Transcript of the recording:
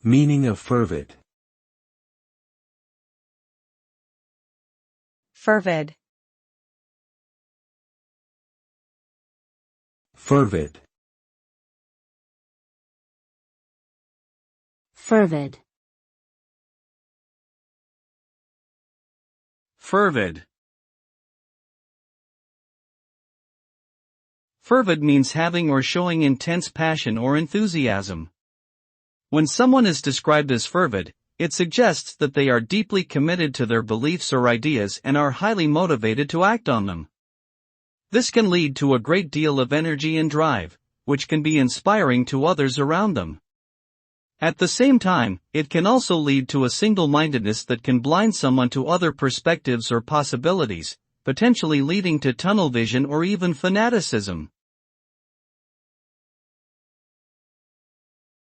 Meaning of fervid. Fervid. Fervid. Fervid. Fervid. Fervid means having or showing intense passion or enthusiasm. When someone is described as fervid, it suggests that they are deeply committed to their beliefs or ideas and are highly motivated to act on them. This can lead to a great deal of energy and drive, which can be inspiring to others around them. At the same time, it can also lead to a single-mindedness that can blind someone to other perspectives or possibilities, potentially leading to tunnel vision or even fanaticism.